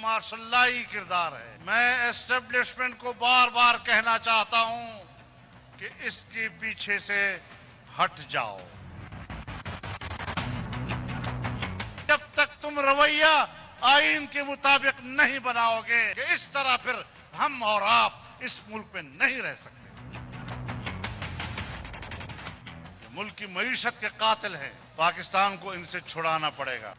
ماشاء اللہ ہی کردار ہے. میں اسٹیبلشمنٹ کو بار بار کہنا چاہتا ہوں کہ اس کے پیچھے سے ہٹ جاؤ. جب تک تم رویہ آئین کے مطابق نہیں بناؤ گے کہ اس طرح پھر ہم اور آپ اس ملک میں نہیں رہ سکتے. ملک کی معیشت کے قاتل ہیں. پاکستان کو ان سے چھڑانا پڑے گا.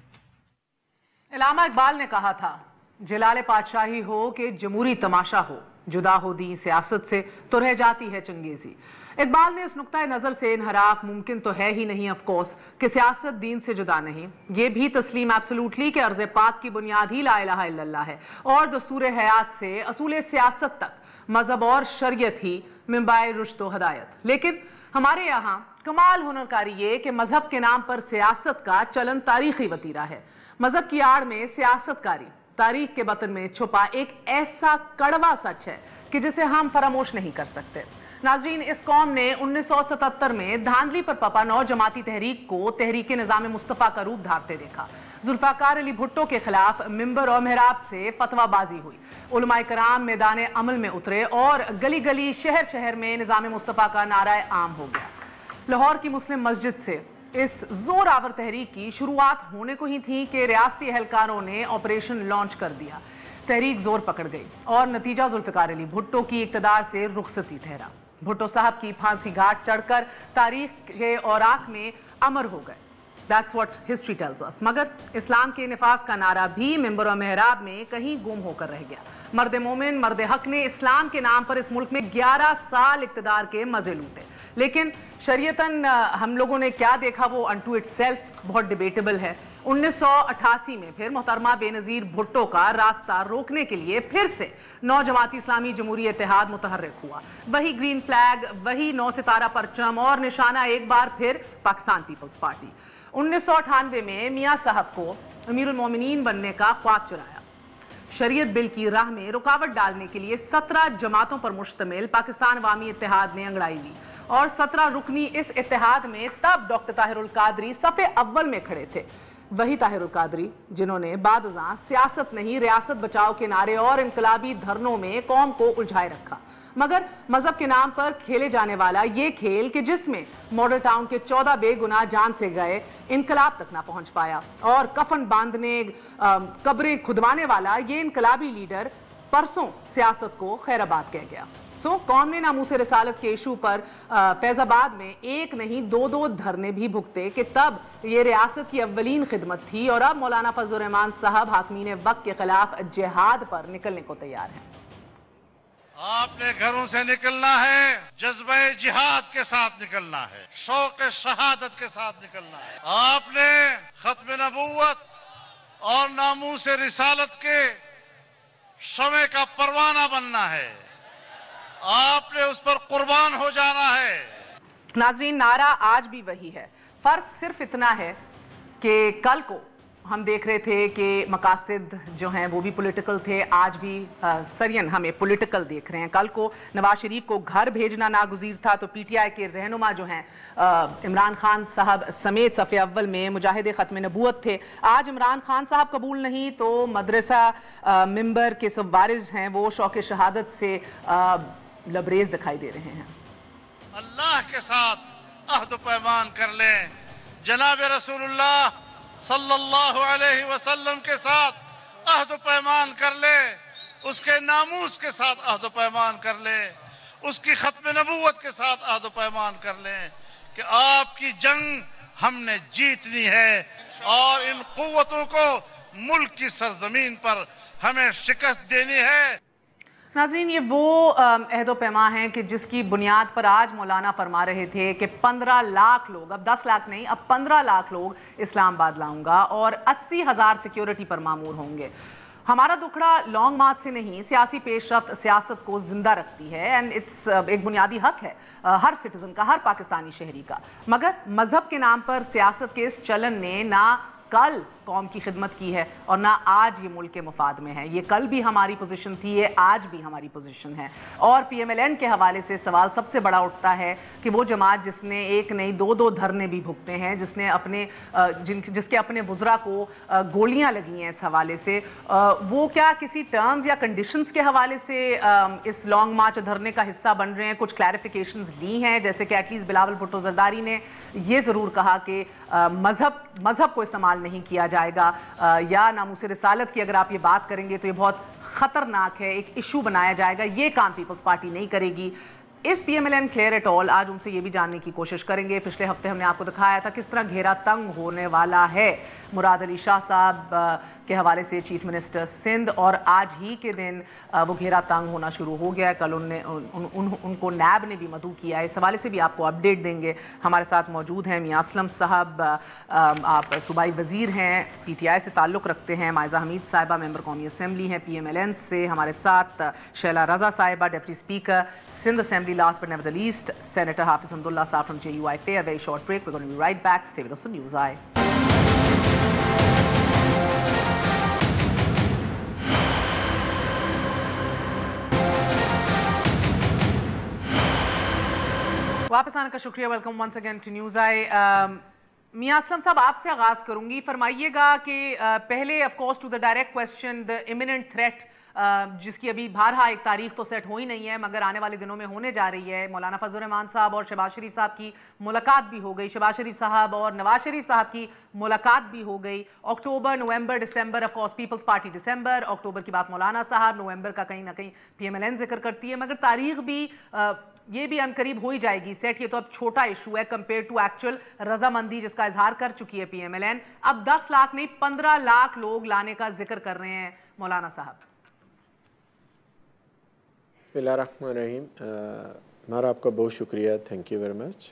علامہ اقبال نے کہا تھا جلال پادشاہی ہو کہ جمہوری تماشا ہو، جدا ہو دین سیاست سے تو رہ جاتی ہے چنگیزی. اقبال نے اس نقطۂ نظر سے انحراف ممکن تو ہے ہی نہیں آف کورس کہ سیاست دین سے جدا نہیں. یہ بھی تسلیم ایبسولوٹلی کہ ارض پاک کی بنیاد ہی لا الہ الا اللہ ہے اور دستور حیات سے اصول سیاست تک مذہب اور شریعت ہی منبع رشد و ہدایت. لیکن ہمارے یہاں کمال ہنرکاری یہ کہ مذہب کے نام پر سیاست کا چلن تاریخی وتیرہ ہے. مذہب کی آڑ میں سیاست کاری تاریخ کے بطن میں چھپا ایک ایسا کڑوا سچ ہے کہ جسے ہم فراموش نہیں کر سکتے. ناظرین، اس قوم نے 1977 میں دھاندلی پر پپا نو جماعتی تحریک کو تحریک نظام مصطفیٰ کا روپ دھارتے دیکھا. ذوالفقار علی بھٹو کے خلاف ممبر اور محراب سے فتویٰ بازی ہوئی. علماء کرام میدان عمل میں اترے اور گلی گلی شہر شہر میں نظام مصطفیٰ کا نعرہ عام ہو گیا. لاہور کی مسلم مسجد سے اس زور آور تحریک کی شروعات ہونے کو ہی تھی کہ ریاستی اہلکاروں نے آپریشن لانچ کر دیا. تحریک زور پکڑ گئی اور نتیجہ ذوالفقار علی بھٹو کی اقتدار سے رخصتی ٹھہرا. بھٹو صاحب کی پھانسی گھاٹ چڑھ کر تاریخ کے اوراق میں امر ہو گئے. That's what history tells us. مگر اسلام کے نفاذ کا نعرہ بھی ممبر و محراب میں کہیں گم ہو کر رہ گیا. مرد مومن، مرد حق نے اسلام کے نام پر اس ملک میں 11 سال اقتدار کے مزے لوٹے. لیکن شریعتاً ہم لوگوں نے کیا دیکھا وہ unto itself بہت ڈیبیٹیبل ہے. 1988 میں پھر محترمہ بے نظیر بھٹو کا راستہ روکنے کے لیے پھر سے نو جماعتی اسلامی جمہوری اتحاد متحرک ہوا. وہی گرین فلیگ، وہی 9 ستارہ پرچم اور نشانہ ایک بار پھر پاکستان پیپلز پارٹی. 1998 میں میاں صاحب کو امیر المومنین بننے کا خواب چرایا. شریعت بل کی راہ میں رکاوٹ ڈالنے کے لیے 17 جماعتوں پر مشتمل پاکستان عوامی اتحاد نے انگڑائی لی اور 17 رکنی اس اتحاد میں تب ڈاکٹر طاہر القادری صف اول میں کھڑے تھے. وہی طاہر القادری جنہوں نے بعد ازاں سیاست نہیں ریاست بچاؤ کے نعرے اور انقلابی دھرنوں میں قوم کو الجھائے رکھا. مگر مذہب کے نام پر کھیلے جانے والا یہ کھیل کہ جس میں ماڈل ٹاؤن کے 14 بے گناہ جان سے گئے انقلاب تک نہ پہنچ پایا اور کفن باندھنے قبریں کھدوانے والا یہ انقلابی لیڈر پرسوں سیاست کو خیر آباد کہہ گیا. قوم نے ناموس رسالت کے ایشو پر فیض آباد میں ایک نہیں 2 دھرنے بھی بھگتے کہ تب یہ ریاست کی اولین خدمت تھی اور اب مولانا فضل الرحمان صاحب حاکمین وقت کے خلاف جہاد پر نکلنے کو تیار ہیں. آپ نے گھروں سے نکلنا ہے، جذبہ جہاد کے ساتھ نکلنا ہے، شوق شہادت کے ساتھ نکلنا ہے. آپ نے ختم نبوت اور ناموس رسالت کے شمع کا پروانہ بننا ہے. آپ نے اس پر قربان ہو جانا ہے. ناظرین، نعرہ آج بھی وہی ہے. فرق صرف اتنا ہے کہ کل کو ہم دیکھ رہے تھے کہ مقاصد جو ہیں وہ بھی پولیٹیکل تھے، آج بھی سرین ہمیں پولیٹیکل دیکھ رہے ہیں. کل کو نواز شریف کو گھر بھیجنا ناگزیر تھا تو پی ٹی آئی کے رہنما جو ہیں عمران خان صاحب سمیت صف اول میں مجاہد ختم نبوت تھے. آج عمران خان صاحب قبول نہیں تو مدرسہ ممبر کے سب وارث ہیں وہ شوق شہادت سے لبریز دکھائی دے رہے ہیں. اللہ کے ساتھ عہد و پیمان کر لیں، جناب رسول اللہ صلی اللہ علیہ وسلم کے ساتھ عہد و پیمان کر لے، اس کے ناموس کے ساتھ عہد و پیمان کر لے، اس کی ختم نبوت کے ساتھ عہد و پیمان کر لیں کہ آپ کی جنگ ہم نے جیتنی ہے اور ان قوتوں کو ملک کی سرزمین پر ہمیں شکست دینی ہے. ناظرین، یہ وہ عہد و پیمان ہیں کہ جس کی بنیاد پر آج مولانا فرما رہے تھے کہ 15 لاکھ لوگ، اب 10 لاکھ نہیں، اب 15 لاکھ لوگ اسلام آباد لاؤں گا اور 80,000 سیکیورٹی پر معمور ہوں گے. ہمارا دکھڑا لانگ مارچ سے نہیں، سیاسی پیش رفت سیاست کو زندہ رکھتی ہے اینڈ اٹس ایک بنیادی حق ہے ہر سٹیزن کا، ہر پاکستانی شہری کا. مگر مذہب کے نام پر سیاست کے اس چلن نے نہ کل قوم کی خدمت کی ہے اور نہ آج یہ ملک کے مفاد میں ہے. یہ کل بھی ہماری پوزیشن تھی, یہ آج بھی ہماری پوزیشن ہے. اور پی ایم ایل این کے حوالے سے سوال سب سے بڑا اٹھتا ہے کہ وہ جماعت جس نے ایک نہیں دو دھرنے بھی بھگتے ہیں, جس نے جس کے اپنے وزراء کو گولیاں لگی ہیں اس حوالے سے, وہ کیا کسی ٹرمز یا کنڈیشنز کے حوالے سے اس لانگ مارچ دھرنے کا حصہ بن رہے ہیں؟ کچھ کلیریفیکیشنز لی ہیں, جیسے کہ ایٹ لیسٹ بلاول بھٹو زرداری نے یہ ضرور کہا کہ مذہب کو استعمال نہیں کیا جائے گا, یا ناموس رسالت کی اگر آپ یہ بات کریں گے تو یہ بہت خطرناک ہے, ایک ایشو بنایا جائے گا. یہ کام پیپلز پارٹی نہیں کرے گی. اس پی ایم ایل این کلیئر ایٹ آل آج ان سے یہ بھی جاننے کی کوشش کریں گے. پچھلے ہفتے ہم نے آپ کو دکھایا تھا کس طرح گھیرا تنگ ہونے والا ہے مراد علی شاہ صاحب کے حوالے سے, چیف منسٹر سندھ, اور آج ہی کے دن وہ گھیرا تنگ ہونا شروع ہو گیا ہے. کل ان کو نیب نے بھی مدعو کیا ہے. اس حوالے سے بھی آپ کو اپڈیٹ دیں گے. ہمارے ساتھ موجود ہیں میاں اسلم صاحب, آپ صوبائی وزیر ہیں, پی ٹی آئی سے تعلق رکھتے ہیں. مائزہ حمید صاحبہ ممبر قومی اسمبلی ہیں پی ایم ایل این سے. ہمارے ساتھ شیلا رضا صاحبہ deputy speaker Sindh Assembly. Last but never the least, Senator Hafiz Hamdullah Saab from JUIFA. A very short break. We're going to be right back. Stay with us on News Eye. واپس آنے کا شکریہ. Welcome once again to news I. Mian Aslam صاحب, آپ سے آغاز کروں گی. فرمائیے گا کہ پہلے of course to the direct question, the imminent threat جس کی ابھی بہرحال ایک تاریخ تو سیٹ ہو ہی نہیں ہے مگر آنے والے دنوں میں ہونے جا رہی ہے. مولانا فضل الرحمان صاحب اور شہباز شریف صاحب کی ملاقات بھی ہو گئی, شہباز شریف صاحب اور نواز شریف صاحب کی ملاقات بھی ہو گئی. اکتوبر, نومبر, دسمبر, آف کورس پیپلز پارٹی دسمبر, اکتوبر کی بات مولانا صاحب, نومبر کا کہیں نہ کہیں پی ایم ایل این ذکر کرتی ہے, مگر تاریخ بھی یہ بھی عنقریب ہو ہی جائے گی سیٹ. یہ تو اب چھوٹا ایشو ہے کمپیئر ٹو ایکچوئل رضامندی جس کا اظہار کر چکی ہے پی ایم ایل این. اب 10 لاکھ نہیں 15 لاکھ لوگ لانے کا ذکر کر رہے ہیں مولانا صاحب. بسم اللہ الرحمن الرحیم. ہمارا آپ کا بہت شکریہ, تھینک یو ویری مچ.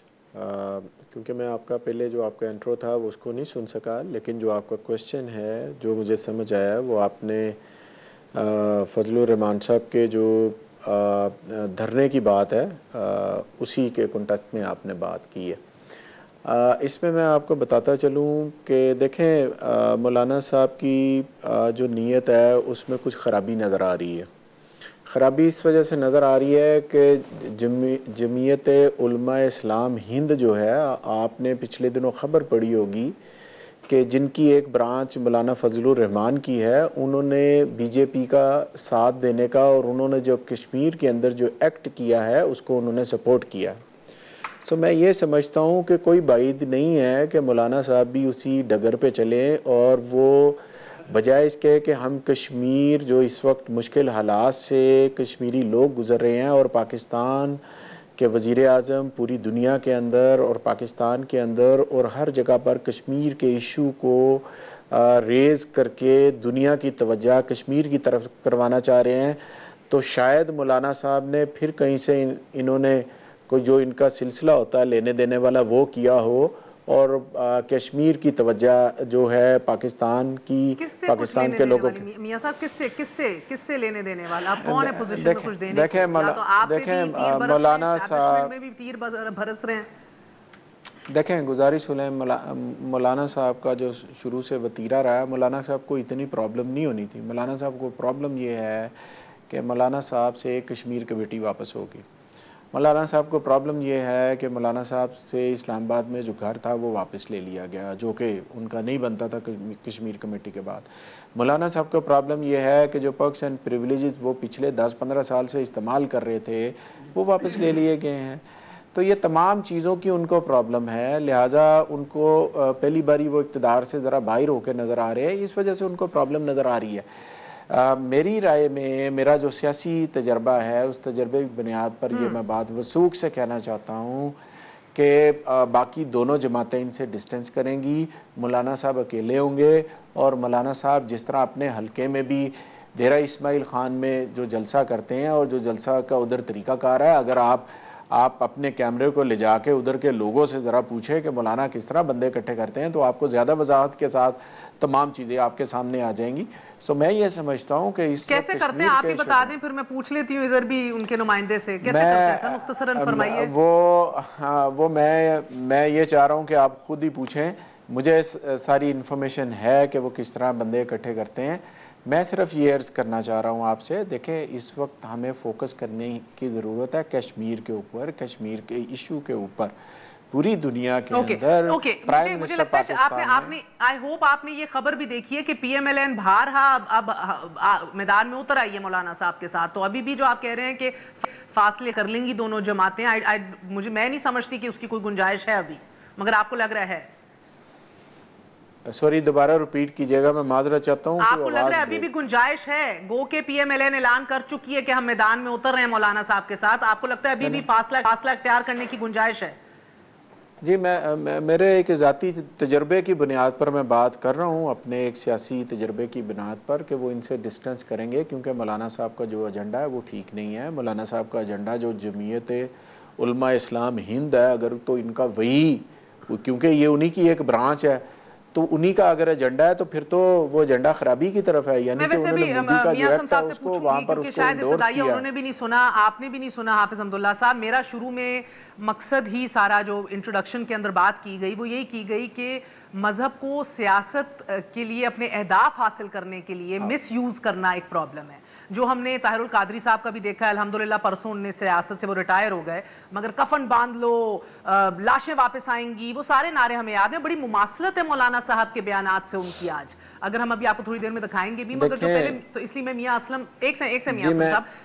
کیونکہ میں آپ کا پہلے جو آپ کا انٹرو تھا وہ اس کو نہیں سن سکا, لیکن جو آپ کا کویسچن ہے جو مجھے سمجھ آیا وہ آپ نے فضل الرحمان صاحب کے جو دھرنے کی بات ہے اسی کے کنٹیکسٹ میں آپ نے بات کی ہے. اس میں آپ کو بتاتا چلوں کہ دیکھیں مولانا صاحب کی جو نیت ہے اس میں کچھ خرابی نظر آ رہی ہے. خرابی اس وجہ سے نظر آ رہی ہے کہ جمعیت علماء اسلام ہند جو ہے, آپ نے پچھلے دنوں خبر پڑھی ہوگی کہ جن کی ایک برانچ مولانا فضل الرحمان کی ہے, انہوں نے بی جے پی کا ساتھ دینے کا اور انہوں نے جو کشمیر کے اندر جو ایکٹ کیا ہے اس کو انہوں نے سپورٹ کیا. سو میں یہ سمجھتا ہوں کہ کوئی بعید نہیں ہے کہ مولانا صاحب بھی اسی ڈگر پہ چلیں, اور وہ بجائے اس کے کہ ہم کشمیر جو اس وقت مشکل حالات سے کشمیری لوگ گزر رہے ہیں, اور پاکستان کے وزیر اعظم پوری دنیا کے اندر اور پاکستان کے اندر اور ہر جگہ پر کشمیر کے ایشو کو ریز کر کے دنیا کی توجہ کشمیر کی طرف کروانا چاہ رہے ہیں, تو شاید مولانا صاحب نے پھر کہیں سے انہوں نے کوئی جو ان کا سلسلہ ہوتا ہے لینے دینے والا وہ کیا ہو, اور کشمیر کی توجہ جو ہے پاکستان کی, پاکستان کے لوگوں کی. میاں صاحب کس سے لینے دینے والا, آپ کون ہے پوزیشن میں کچھ دینے دیکھیں مولانا صاحب میں بھی تیر برس رہے ہیں. دیکھیں گزارش مولانا صاحب کا جو شروع سے وتیرہ رہا ہے, مولانا صاحب کو اتنی پرابلم نہیں ہونی تھی. مولانا صاحب کو پرابلم یہ ہے کہ مولانا صاحب سے کشمیر کمیٹی واپس ہوگی. مولانا صاحب کو پرابلم یہ ہے کہ مولانا صاحب سے اسلام آباد میں جو گھر تھا وہ واپس لے لیا گیا, جو کہ ان کا نہیں بنتا تھا کشمیر کمیٹی کے بعد. مولانا صاحب کو پرابلم یہ ہے کہ جو پرکس اینڈ پریویلیجز وہ پچھلے 10-15 سال سے استعمال کر رہے تھے وہ واپس لے لیے گئے ہیں. تو یہ تمام چیزوں کی ان کو پرابلم ہے, لہٰذا ان کو پہلی باری وہ اقتدار سے ذرا باہر ہو کے نظر آ رہے ہیں, اس وجہ سے ان کو پرابلم نظر آ رہی ہے. میری رائے میں میرا جو سیاسی تجربہ ہے اس تجربے کی بنیاد پر یہ میں بات وثوق سے کہنا چاہتا ہوں کہ باقی دونوں جماعتیں ان سے ڈسٹنس کریں گی. مولانا صاحب اکیلے ہوں گے, اور مولانا صاحب جس طرح اپنے حلقے میں بھی ڈیرہ اسماعیل خان میں جو جلسہ کرتے ہیں اور جو جلسہ کا ادھر طریقہ کار ہے, اگر آپ اپنے کیمرے کو لے جا کے ادھر کے لوگوں سے ذرا پوچھیں کہ مولانا کس طرح بندے اکٹھے کرتے ہیں, تو آپ کو زیادہ وضاحت کے ساتھ تمام چیزیں آپ کے سامنے آ جائیں گی. سو میں یہ سمجھتا ہوں کہ اس کیسے کرتے ہیں آپ ہی بتا دیں, پھر میں پوچھ لیتی ہوں ادھر بھی ان کے نمائندے سے کیسے کرتے ہیں, مختصراً فرمائیے. وہ میں یہ چاہ رہا ہوں کہ آپ خود ہی پوچھیں مجھے ساری انفارمیشن ہے کہ وہ کس طرح بندے اکٹھے کرتے ہیں. میں صرف یہ عرض کرنا چاہ رہا ہوں آپ سے, دیکھیں اس وقت ہمیں فوکس کرنے کی ضرورت ہے کشمیر کے اوپر, کشمیر کے ایشو کے اوپر. پوری دنیا کے اندر پرائم منسٹر پاکستان نے آئی ہوپ آپ نے یہ خبر بھی دیکھی ہے کہ پی ایم ایل این بھارہا اب میدان میں اتر آئی ہے مولانا صاحب کے ساتھ. تو ابھی بھی جو آپ کہہ رہے ہیں کہ فاصلے کر لیں گی دونوں جماعتیں, میں نہیں سمجھتی کہ اس کی کوئی گنجائش ہے ابھی, مگر آپ کو لگ رہا ہے؟ سوری دوبارہ ریپیٹ کیجئے گا, میں معذرت چاہتا ہوں. آپ کو لگ رہا ہے ابھی بھی گنجائش ہے؟ گو کہ پی ایم ایل این اعلان کر چکی ہے کہ ہم میدان میں اتر رہے ہیں مولانا صاحب کے ساتھ, آپ کو لگتا ہے ابھی بھی فاصلہ اختیار کرنے کی گنجائش ہے؟ جی میرے ایک ذاتی تجربے کی بنیاد پر میں بات کر رہا ہوں, اپنے ایک سیاسی تجربے کی بنیاد پر, کہ وہ ان سے ڈسٹنس کریں گے, کیونکہ مولانا صاحب کا جو ایجنڈا ہے وہ ٹھیک نہیں ہے. مولانا صاحب کا ایجنڈا جو جمعیت علماء اسلام ہند ہے, اگر تو ان کا وہی, کیونکہ یہ انہی کی ایک برانچ ہے, تو انہی کا اگر ایجنڈا ہے تو پھر تو وہ ایجنڈا خرابی کی طرف ہے. یعنی کہ انہوں نے مودی کا جو ایکٹ ہے اس کو وہاں پر اس کو انڈورس کیا. انہوں نے بھی نہیں سنا, آپ نے بھی نہیں سنا حافظ حمداللہ صاحب. میرا شروع میں مقصد ہی سارا جو انٹروڈکشن کے اندر بات کی گئی وہ یہی کی گئی کہ مذہب کو سیاست کے لیے اپنے اہداف حاصل کرنے کے لیے مس یوز کرنا ایک پرابلم ہے, جو ہم نے طاہر القادری صاحب کا بھی دیکھا ہے. الحمدللہ پرسوں نے سیاست سے وہ ریٹائر ہو گئے, مگر کفن باندھ لو, لاشیں واپس آئیں گی, وہ سارے نعرے ہمیں یاد ہیں. بڑی مماثلت ہے مولانا صاحب کے بیانات سے ان کی آج, اگر ہم ابھی آپ کو تھوڑی دیر میں دکھائیں گے بھی, مگر جو پہلے تو اس لیے میں میاں اسلم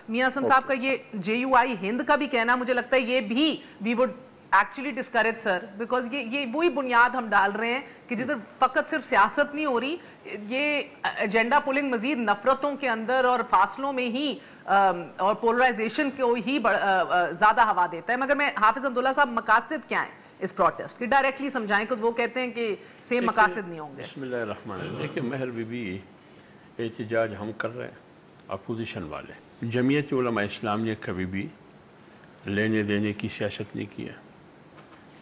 میاں اسلم صاحب کا یہ JUI ہند کا بھی کہنا, مجھے لگتا ہے یہ بھی we would actually discourage sir, because یہ وہی بنیاد ہم ڈال رہے ہیں کہ جدھر فقط صرف سیاست نہیں ہو رہی, یہ ایجنڈا پولنگ مزید نفرتوں کے اندر اور فاصلوں میں ہی اور پولرائزیشن کو ہی زیادہ ہوا دیتا ہے. مگر میں حافظ حمداللہ صاحب مقاصد کیا ہیں اس پروٹیسٹ کی ڈائریکٹلی سمجھائیں, کہ وہ کہتے ہیں کہ سیم مقاصد نہیں ہوں گے. بسم اللہ الرحمن الرحیم. دیکھیں مہر بی بی احتجاج ہم کر رہے ہیں, اپوزیشن والے. جمعیت علماء اسلام نے کبھی بھی لینے دینے کی سیاست نہیں کی ہے,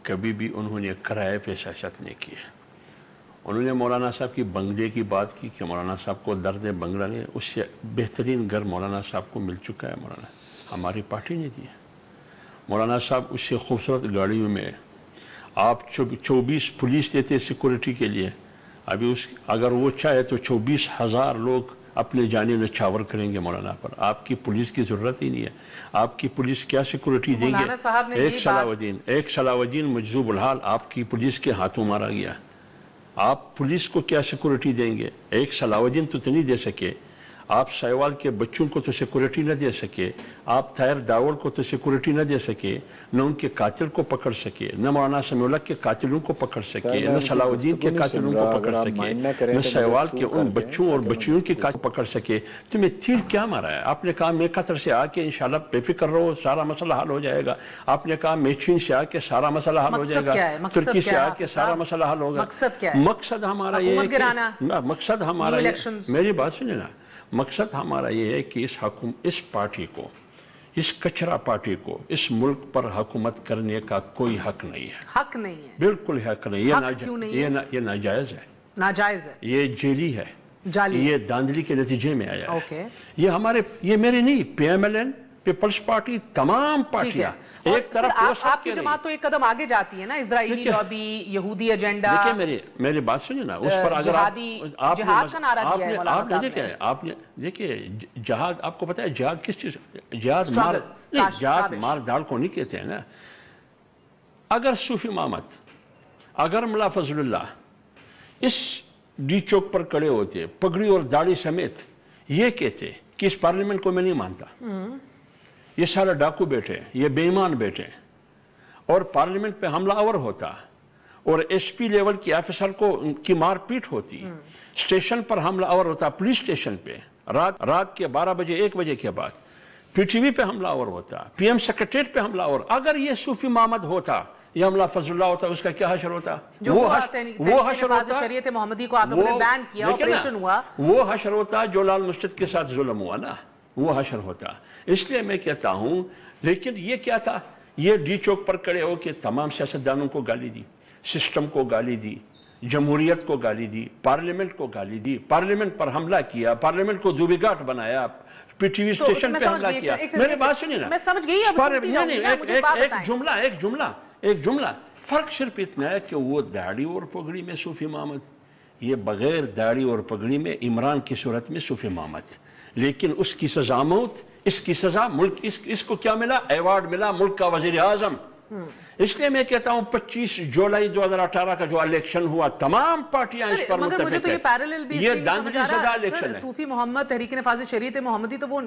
کبھی بھی انہوں نے کرائے پہ سیاست نہیں کی ہے. انہوں نے مولانا صاحب کی بنگلے کی بات کی کہ مولانا صاحب کو درد بنگلہ نے, اس سے بہترین گھر مولانا صاحب کو مل چکا ہے, مولانا ہماری پارٹی نے دی ہے. مولانا صاحب اس سے خوبصورت گاڑیوں میں, آپ 24 پولیس دیتے سیکورٹی کے لیے, ابھی اگر وہ چاہے تو 24,000 لوگ اپنے جانے نچھاور کریں گے مولانا پر. آپ کی پولیس کی ضرورت ہی نہیں ہے. آپ کی پولیس کیا سیکورٹی دیں گے؟ ایک صلاح الدین مجذوب الحال آپ کی پولیس کے ہاتھوں مارا گیا, آپ پولیس کو کیا سیکورٹی دیں گے؟ ایک صلاح الدین تو نہیں دے سکے, آپ سائیوال کے بچوں کو تو سیکورٹی نہ دے سکے, آپ طاہر داول کو تو سیکورٹی نہ دے سکے, نہ ان کے قاتل کو پکڑ سکے, نہ مولانا سمیع اللہ کے قاتلوں کو پکڑ سکے, نہ صلاح الدین کے قاتلوں کو پکڑ سکے, نہ سائیوال کے ان بچوں اور بچیوں کے قاتل پکڑ سکے. تمہیں تیر کیا مارا ہے؟ آپ نے کہا میں قطر سے آ کے انشاءاللہ بے فکر رہو سارا مسئلہ حل ہو جائے گا. آپ نے کہا میں چین سے آ کے سارا مسئلہ حل ہو جائے گا, ترکی سے آ کے سارا مسئلہ حل ہوگا. مقصد ہمارا یہ ہے کہ مقصد ہمارا, میری بات سنیں نا, مقصد ہمارا یہ ہے کہ اس پارٹی کو, اس کچرا پارٹی کو اس ملک پر حکومت کرنے کا کوئی حق نہیں ہے. حق نہیں ہے, بالکل حق نہیں. یہ ناجائز ہے, ناجائز ہے, یہ جیلی ہے, یہ داندلی کے نتیجے میں آیا ہے. یہ میرے نہیں, PMLN پیپلز پارٹی تمام پارٹیاں ایک طرف آپ کی جماعت تو ایک قدم آگے جاتی ہے نا, اسرائیلی لابی, یہودی ایجنڈا. دیکھیں میری بات سنیں نا, اس پر اگر جہاد کا نعرہ دیا ہے مولانا صاحب نے. آپ نے دیکھیں جہاد, آپ کو پتا ہے جہاد کس چیز, جہاد مار دال کو نہیں کہتے ہیں نا. اگر صوفی محمد, اگر ملا فضل اللہ اس ڈی چوک پر کھڑے ہوتے پگڑی اور داڑھی سمیت یہ کہتے کہ اس پارلیمنٹ کو میں نہیں مانتا, یہ سارا ڈاکو بیٹھے, یہ بے ایمان بیٹھے, اور پارلیمنٹ پہ حملہ آور ہوتا, اور SP لیول کی آفیسر کی مار پیٹ ہوتی, اسٹیشن پر حملہ آور ہوتا, پولیس اسٹیشن پہ رات کے 12 بجے 1 بجے کے بعد, PTV پہ حملہ آور ہوتا, PM سیکریٹریٹ پہ حملہ آور. اگر یہ صوفی محمد ہوتا, یہ حملہ فضل اللہ ہوتا, اس کا کیا حشر ہوتا؟ وہ حشر ہوتا شریعت محمدی کو آپ نے بین کیا, آپریشن ہوا, وہ حشر ہوتا جو لال مسجد کے ساتھ ظلم ہوا نا, وہ حشر ہوتا. اس لیے میں کہتا ہوں, لیکن یہ کیا تھا, یہ ڈی چوک پر کھڑے ہو کے تمام سیاستدانوں کو گالی دی, سسٹم کو گالی دی, جمہوریت کو گالی دی, پارلیمنٹ کو گالی دی, پارلیمنٹ پر حملہ کیا, پارلیمنٹ کو دوبی گھاٹ بنایا, PTV اسٹیشن پہ حملہ کیا. میری بات سنیے نا, میں سمجھ گئی, ایک جملہ فرق صرف اتنا ہے کہ وہ داڑھی اور پگڑی میں صوفی محمد, یہ بغیر داڑھی اور پگڑی میں عمران کی صورت میں صوفی محمد. لیکن اس کی سزا موت, اس کی سزا ملک, اس کو کیا ملا؟ ایوارڈ ملا ملک کا وزیر اعظم. اس لیے میں کہتا ہوں 25 جولائی 2018 کا جو الیکشن ہوا تمام پارٹیاں اس پر متفق ہیں. یہ داندلی زدہ الیکشن ہے. صوفی محمد تحریک نفاذ شریعت محمدی تو وہ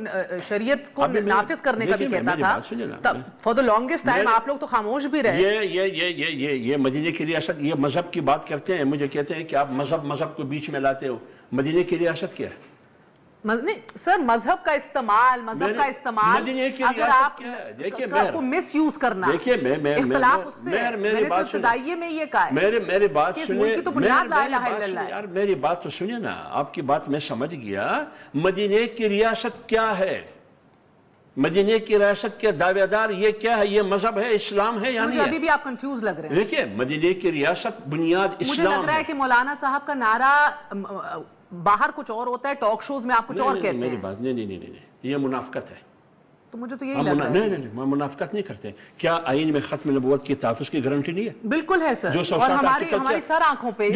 شریعت کو نافذ کرنے کا بھی کہتا تھا. فور دا لانگسٹ ٹائم آپ لوگ تو خاموش بھی رہے. یہ مدینے کی ریاست, یہ مذہب کی بات کرتے ہیں, مجھے کہتے ہیں کہ آپ مذہب کو بیچ میں لاتے ہو. مدینے کی ریاست کیا ہے؟ نہیں سر, مذہب کا استعمال اگر آپ کو مس یوز کرنا, دیکھیے اختلاف اس سے, میں نے تو ابتدائیے میں یہ کہا ہے. میری بات سنیے, تو بنیاد لا الہ الا اللہ. یار میری بات تو سنیے نا, آپ کی بات میں سمجھ گیا. مدینے کی ریاست کیا ہے؟ مدینے کی ریاست کے دعوے دار یہ کیا ہے؟ یہ مذہب ہے, اسلام ہے یا نہیں ہے؟ ابھی بھی آپ کنفیوز لگ رہے ہیں. دیکھیے مدینے کی ریاست بنیاد اسلام ہے. مجھے لگ رہا ہے کہ مولانا صاحب کا نعرہ باہر کچھ اور ہوتا ہے, ٹاک شوز میں آپ کچھ اور کہتے ہیں. میری بات نہیں, یہ منافقت ہے. تو مجھے تو یہی لگ رہا ہے. نہیں, ہم منافقت نہیں کرتے. کیا آئین میں ختم نبوت کی تحفظ کی گارنٹی نہیں ہے؟ بالکل ہے سر, اور ہماری سر آنکھوں پہ اس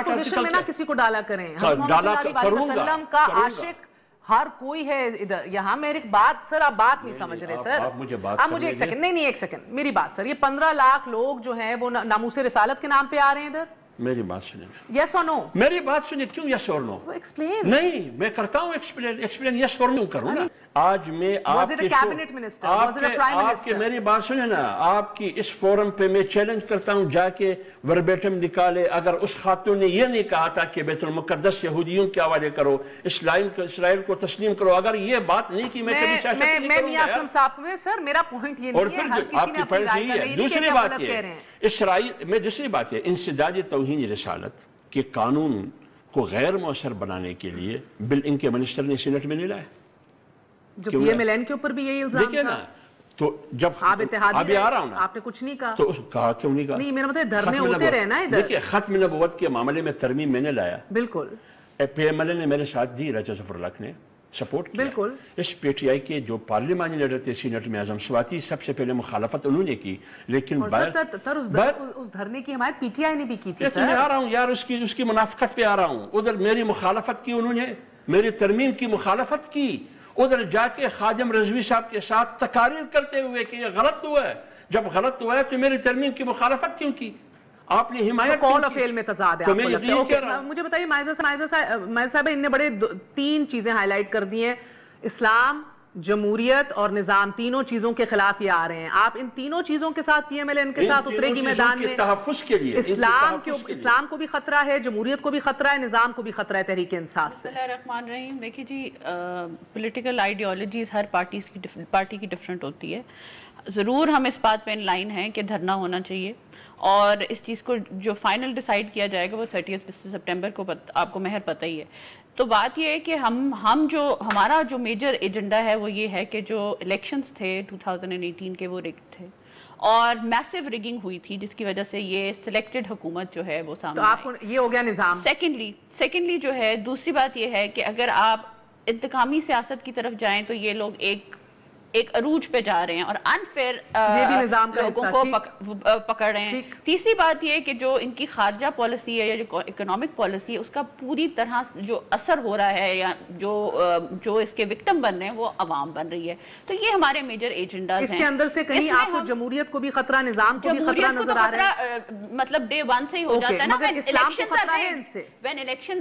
پوزیشن میں نہ کسی کو ڈالا کریں. ڈالا کروں گا کا عاشق ہر کوئی ہے ادھر. یہاں میری بات سر, آپ بات نہیں سمجھ رہے سر. آپ مجھے ایک سیکنڈ, نہیں ایک سیکنڈ, میری بات سر. یہ 15 لاکھ لوگ جو ہیں وہ ناموس رسالت کے نام پہ آ رہے ہیں ادھر. میری بات سنیں. یس اور نو؟ میری بات سنیں. کیوں یس اور نو؟ ایکسپلین. نہیں, میں کرتا ہوں ایکسپلین یس اور نو کروں نا. آج میں آپ کے میری بات سنیں نا, آپ کی اس فورم پہ میں چیلنج کرتا ہوں, جا کے وربیٹم نکالے. اگر اس خاتون نے یہ نہیں کہا تھا کہ بیت المقدس یہودیوں کے حوالے کرو, اسرائیل کو تسلیم کرو, اگر یہ بات نہیں کی, میں کبھی سیاست نہیں کروں گا. اسلم صاحب میں سر میرا پوائنٹ یہ نہیں ہے, ہر کسی نے اپنی رائے کا نہیں. دوسری بات یہ اسرائیل میں, دوسری بات یہ انسداد توہین رسالت کے قانون کو غیر مؤثر بنانے کے لیے بل ان کے منسٹر نے سینٹ میں نہیں لایا. جو پی ایم ایل این کے اوپر بھی یہی الزام دیکھیں نا, تو جب آپ اتحادی آ رہا ہوں نا, آپ نے کچھ نہیں کہا. تو کہا کیوں نہیں کہا؟ نہیں, میرا مطلب دھرنے ہوتے رہے نا ادھر. دیکھیں ختم نبوت کے معاملے میں ترمیم میں نے لایا. بالکل. پی ایم ایل این نے میرے ساتھ دی, راجہ ظفر اللہ نے سپورٹ کیا. بالکل. اس پی ٹی آئی کے جو پارلیمانی لیڈر تھے سینٹ میں اعظم سواتی, سب سے پہلے مخالفت انہوں نے کی, لیکن اس دھرنے کی حمایت پی ٹی آئی نے بھی کی تھی. میں آ رہا ہوں یار, اس کی منافقت پہ آ رہا ہوں. ادھر میری مخالفت کی انہوں نے, میری ترمیم کی مخالفت کی. ادھر جا کے خادم رضوی صاحب کے ساتھ تقاریر کرتے ہوئے کہ یہ غلط ہوا ہے. جب غلط ہوا ہے تو میری ترمیم کی مخالفت کیوں کی؟ آپ نے حمایت کون افیل میں تضاد ہے. مجھے بتائیے مائزہ صاحب, ان نے بڑے 3 چیزیں ہائی لائٹ کر دی ہیں. اسلام, جمہوریت اور نظام, تینوں چیزوں کے خلاف یہ آ رہے ہیں. آپ ان تینوں چیزوں کے ساتھ پی ایم ایل این کے ساتھ اترے گی میدان میں تحفظ کے لیے. اسلام کو بھی خطرہ ہے, جمہوریت کو بھی خطرہ ہے, نظام کو بھی خطرہ ہے تحریک انصاف سے. بسم اللہ الرحمن الرحیم. دیکھیے جی, پولیٹیکل آئیڈیالوجیز ہر پارٹی کی ڈفرینٹ ہوتی ہے. ضرور ہم اس بات پہ ان لائن ہیں کہ دھرنا ہونا چاہیے, اور اس چیز کو جو فائنل ڈیسائیڈ کیا جائے گا وہ 30 سپٹمبر کو, آپ کو مہر پتہ ہی ہے. تو بات یہ ہے کہ ہمارا جو میجر ایجنڈا ہے وہ یہ ہے کہ جو الیکشنز تھے 2018 کے وہ ریگڈ تھے, اور میسیو ریگنگ ہوئی تھی, جس کی وجہ سے یہ سلیکٹڈ حکومت جو ہے وہ سامنے آئی. تو آپ کو یہ ہو گیا نظام. سیکنڈلی جو ہے, دوسری بات یہ ہے کہ اگر آپ انتقامی سیاست کی طرف جائیں تو یہ لوگ ایک عروج پہ جا رہے ہیں اور انفیئر لوگوں کو پکڑ رہے ہیں. تیسری بات یہ کہ جو ان کی خارجہ پالیسی ہے یا جو اکنامک پالیسی ہے, اس کا پوری طرح جو اثر ہو رہا ہے یا جو اس کے وکٹم بن رہے ہیں وہ عوام بن رہی ہے. تو یہ ہمارے میجر ایجنڈاز ہیں. اس کے اندر سے کہیں آپ کو جمہوریت کو بھی خطرہ, نظام کو بھی خطرہ نظر آ رہا ہے. مطلب ڈے 1 سے ہی ہو جاتا ہے نا. مگر اسلام کو خطرہ ہے ان سے.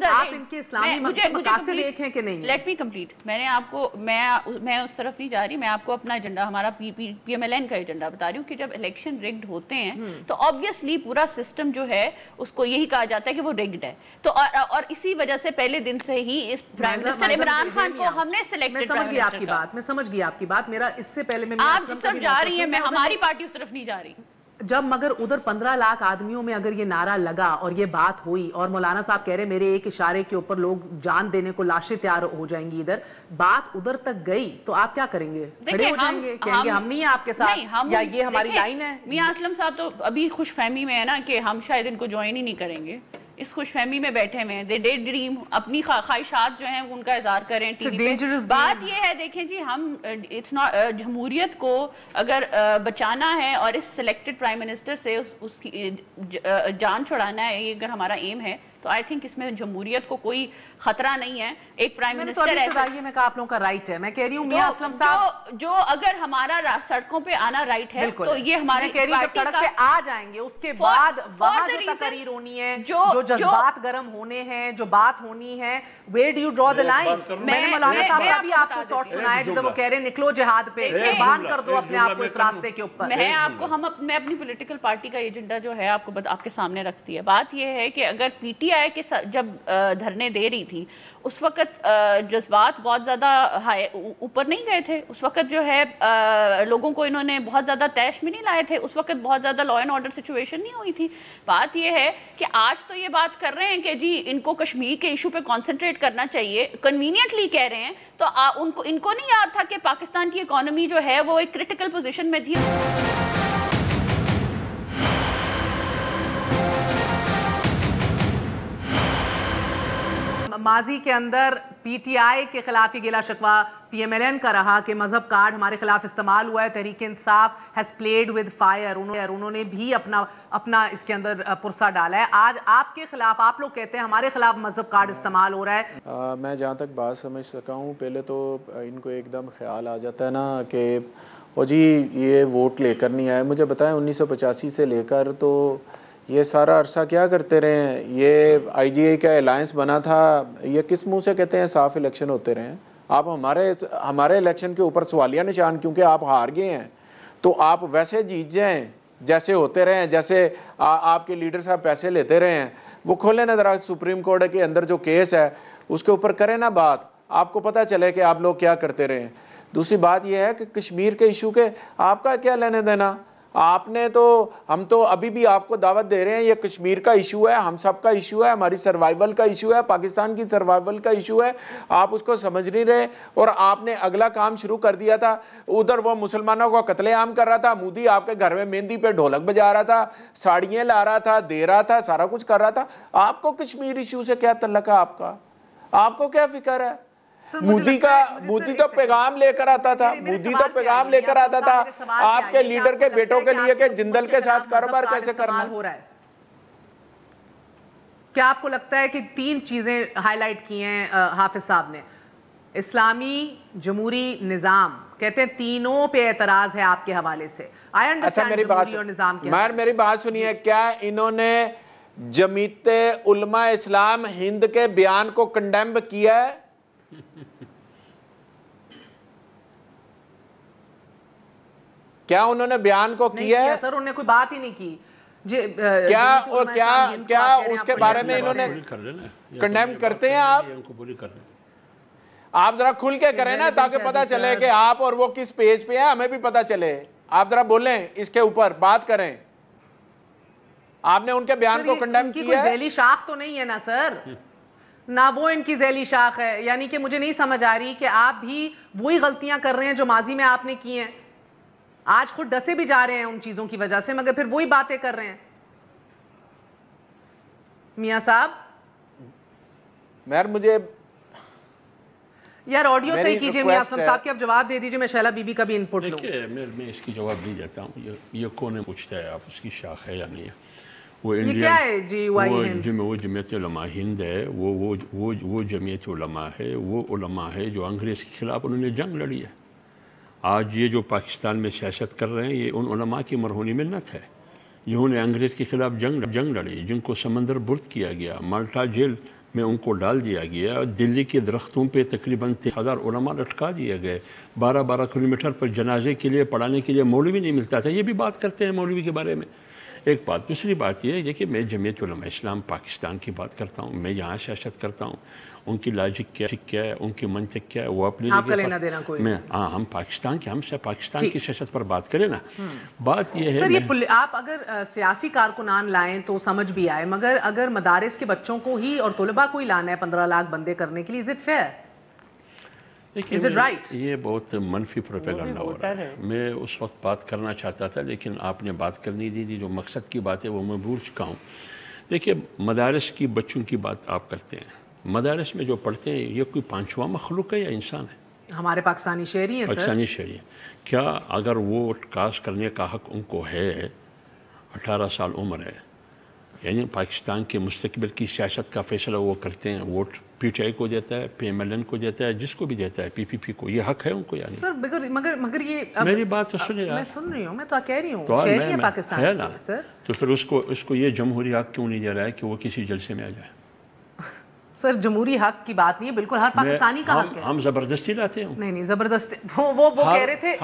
آپ ان کے اسلامی مقاصد دیکھیں کہ نہیں. Let me complete. میں اس طرف نہیں جا رہی, میں آپ کو اپنا ایجنڈا, ہمارا پی ایم ایل این کا ایجنڈا بتا رہی ہوں کہ جب الیکشن ریگڈ ہوتے ہیں تو آبویسلی پورا سسٹم جو ہے اس کو یہی کہا جاتا ہے کہ وہ ریگڈ ہے. تو اور اسی وجہ سے پہلے دن سے ہی اس پرائم منسٹر عمران خان کو ہم نے سلیکٹ. میں سمجھ گئی آپ کی بات. میرا اس سے پہلے میں آپ جس طرف جا رہی ہیں, میں ہماری پارٹی اس طرف نہیں جا رہی. جب مگر ادھر 15 لاکھ آدمیوں میں اگر یہ نعرہ لگا اور یہ بات ہوئی, اور مولانا صاحب کہہ رہے میرے ایک اشارے کے اوپر لوگ جان دینے کو لاشیں تیار ہو جائیں گی, ادھر بات ادھر تک گئی, تو آپ کیا کریں گے؟ کھڑے ہو جائیں گے, کہیں گے ہم نہیں ہیں آپ کے ساتھ, یا یہ ہماری لائن ہے؟ میاں اسلم صاحب تو ابھی خوش فہمی میں ہے نا کہ ہم شاید ان کو جوائن ہی نہیں کریں گے. اس خوش فہمی میں بیٹھے ہوئے ہیں, دے ڈے ڈریم, اپنی خواہشات جو ہیں ان کا اظہار کریں ٹی وی پہ. بات یہ ہے دیکھیں جی, ہم اٹس ناٹ, جمہوریت کو اگر بچانا ہے اور اس سلیکٹڈ پرائم منسٹر سے اس کی جان چھڑانا ہے, یہ اگر ہمارا ایم ہے, تو آئی تھنک اس میں جمہوریت کو کوئی خطرہ نہیں ہے. ایک پرائم منسٹر ایسے میں کہا آپ لوگوں کا رائٹ ہے, میں کہہ رہی ہوں میاں اسلم صاحب جو اگر ہمارا سڑکوں پہ آنا رائٹ ہے تو یہ ہماری سڑک پہ آ جائیں گے, اس کے بعد وہاں جو تقریر ہونی ہے, جو جذبات گرم ہونے ہیں, جو بات ہونی ہے, where do you draw the line. میں نے مولانا صاحب کا بھی آپ کو سوٹ سنایا جب وہ کہہ رہے ہیں نکلو جہاد پہ, قربان کر دو اپنے آپ کو اس راستے کے اوپر. میں آپ کو میں اپنی پولیٹیکل پارٹی کا ایجنڈا جو ہے آپ کو آپ کے سامنے رکھتی ہے. بات یہ ہے کہ اگر پی ٹی آئی کے جب دھرنے دے رہی تھی اس وقت جذبات بہت زیادہ اوپر نہیں گئے تھے, اس وقت جو ہے لوگوں کو انہوں نے بہت زیادہ تیش میں نہیں لائے تھے, اس وقت بہت زیادہ لا اینڈ آرڈر سچویشن نہیں ہوئی تھی. بات یہ ہے کہ آج تو یہ بات کر رہے ہیں کہ جی ان کو کشمیر کے ایشو پہ کانسنٹریٹ کرنا چاہیے, کنوینئنٹلی کہہ رہے ہیں, تو ان کو نہیں یاد تھا کہ پاکستان کی اکانومی جو ہے وہ ایک کریٹیکل پوزیشن میں تھی. ماضی کے اندر پی ٹی آئی کے خلاف یہ گلا شکوہ پی ایم ایل این کا رہا کہ مذہب کارڈ ہمارے خلاف استعمال ہوا ہے. Tehreek Insaf has played with fire, انہوں نے بھی اپنا اس کے اندر پرسہ ڈالا ہے. آج آپ کے خلاف, آپ لوگ کہتے ہیں ہمارے خلاف مذہب کارڈ استعمال ہو رہا ہے. میں جہاں تک بات سمجھ سکا ہوں, پہلے تو ان کو ایک دم خیال آ جاتا ہے نا کہ او جی یہ ووٹ لے کر نہیں آئے. مجھے بتائیں 1985 سے لے کر تو یہ سارا عرصہ کیا کرتے رہے ہیں؟ یہ آئی جی اے کا الائنس بنا تھا, یہ کس منہ سے کہتے ہیں صاف الیکشن ہوتے رہے ہیں؟ آپ ہمارے الیکشن کے اوپر سوالیہ نشان, کیونکہ آپ ہار گئے ہیں تو آپ ویسے جیت جائیں جیسے ہوتے رہے ہیں, جیسے آپ کے لیڈر صاحب پیسے لیتے رہے ہیں. وہ کھولیں نا ذرا سپریم کورٹ کے اندر جو کیس ہے اس کے اوپر کریں نا بات, آپ کو پتہ چلے کہ آپ لوگ کیا کرتے رہے ہیں. دوسری بات یہ ہے کہ کشمیر کے ایشو کے آپ کا کیا لینے دینا؟ آپ نے تو, ہم تو ابھی بھی آپ کو دعوت دے رہے ہیں, یہ کشمیر کا ایشو ہے, ہم سب کا ایشو ہے, ہماری سروائیول کا ایشو ہے, پاکستان کی سروائیول کا ایشو ہے. آپ اس کو سمجھ نہیں رہے اور آپ نے اگلا کام شروع کر دیا تھا. ادھر وہ مسلمانوں کو قتل عام کر رہا تھا, مودی آپ کے گھر میں مہندی پہ ڈھولک بجا رہا تھا, ساڑیاں لا رہا تھا, دے رہا تھا, سارا کچھ کر رہا تھا. آپ کو کشمیر ایشو سے کیا تعلق ہے؟ آپ کو کیا فکر ہے؟ مودی تو پیغام لے کر آتا تھا, آپ کے لیڈر کے بیٹوں کے لیے کہ جندل کے ساتھ کاروبار کیسے کرنا ہو رہا ہے. کیا آپ کو لگتا ہے کہ 3 چیزیں ہائی لائٹ کی ہیں حافظ صاحب نے؟ اسلامی جمہوری نظام, کہتے ہیں تینوں پہ اعتراض ہے آپ کے حوالے سے. اچھا میری بات سنیے, کیا انہوں نے جمعیت علماء اسلام ہند کے بیان کو کنڈیم کیا ہے؟ کیا انہوں نے بیان کو کیا ہے؟ سر انہوں نے کوئی بات ہی نہیں کی. کیا اس کے بارے میں انہوں نے کنڈیم کرتے ہیں؟ آپ ذرا کھل کے کریں نا تاکہ پتہ چلے کہ آپ اور وہ کس پیج پہ ہیں, ہمیں بھی پتہ چلے. آپ ذرا بولیں, اس کے اوپر بات کریں. آپ نے ان کے بیان کو کنڈیم کیا ہے؟ ذیلی شاخ تو نہیں ہے نا سر, نہ وہ ان کی ذیلی شاخ ہے. یعنی کہ مجھے نہیں سمجھ آ رہی کہ آپ بھی وہی غلطیاں کر رہے ہیں جو ماضی میں آپ نے کی ہیں. آج خود ڈسے بھی جا رہے ہیں ان چیزوں کی وجہ سے, مگر پھر وہی باتیں کر رہے ہیں. میاں صاحب مجھے یار آڈیو صحیح کیجئے میاں اسلم صاحب کی, اب جواب دے دیجئے, میں شیلہ بی بی کا بھی انپوٹ لوں. میں اس کی جواب نہیں دیتا ہوں. یہ کون پوچھتا ہے آپ اس کی شاخ ہے یا نہیں ہے؟ یہ کیا ہے جی وہ جمعیت علماء ہند ہے, وہ جمعیت علماء ہے, وہ علماء ہے جو انگریز کے خلاف انہوں نے جنگ لڑی ہے. آج یہ جو پاکستان میں سیاست کر رہے ہیں یہ ان علماء کی مرہونی منت ہے جنہوں نے انگریز کے خلاف جنگ لڑی, جن کو سمندر برد کیا گیا, مالٹا جیل میں ان کو ڈال دیا گیا, دلی کے درختوں پہ تقریباً 1000 علماء لٹکا دیے گئے, 12 کلومیٹر پر جنازے کے لیے پڑھانے کے لیے مولوی نہیں ملتا تھا. یہ بھی بات کرتے ہیں مولوی کے بارے میں. ایک بات. دوسری بات یہ ہے کہ میں جمعیت علماء اسلام پاکستان کی بات کرتا ہوں, میں یہاں سیاست کرتا ہوں. ان کی لاجک کیا ہے, ان کی منطق کیا ہے, وہ اپنی میں ہم پاکستان کی سیاست پر بات کریں نا. بات یہ ہے سر, یہ آپ اگر سیاسی کارکنان لائیں تو سمجھ بھی آئے, مگر اگر مدارس کے بچوں کو ہی اور طلباء کو ہی لانا ہے 15 لاکھ بندے کرنے کے لیے, is it fair? یہ بہت منفی پروپیگنڈا ہو رہا ہے. میں اس وقت بات کرنا چاہتا تھا لیکن آپ نے بات کرنی دی, جو مقصد کی بات ہے وہ میں بھول چکا ہوں. دیکھیے مدارس کی بچوں کی بات آپ کرتے ہیں، مدارس میں جو پڑھتے ہیں یہ کوئی پانچواں مخلوق ہے یا انسان ہے؟ ہمارے پاکستانی شہری ہیں سر. پاکستانی شہری. کیا اگر ووٹ کاسٹ کرنے کا حق ان کو ہے، 18 سال عمر ہے، یعنی پاکستان کے مستقبل کی سیاست کا فیصلہ وہ کرتے ہیں، ووٹ پی ٹی آئی کو دیتا ہے، پی ایم ایل این کو دیتا ہے، جس کو بھی دیتا ہے، پی پی پی کو، یہ حق ہے ان کو؟ یعنی سر مگر یہ میری بات تو سنیں میں سن رہی ہوں، میں تو کہہ رہی ہوں تو شہری ہیں پاکستان ہے کے نا، سر. تو پھر اس کو یہ جمہوری حق کیوں نہیں دے رہا ہے کہ وہ کسی جلسے میں آ جائے؟ سر جمہوری حق کی بات نہیں ہے، بالکل ہر پاکستانی کا حق ہے. ہم زبردستی لاتے ہیں. نہیں زبردستی وہ کہہ رہے تھے،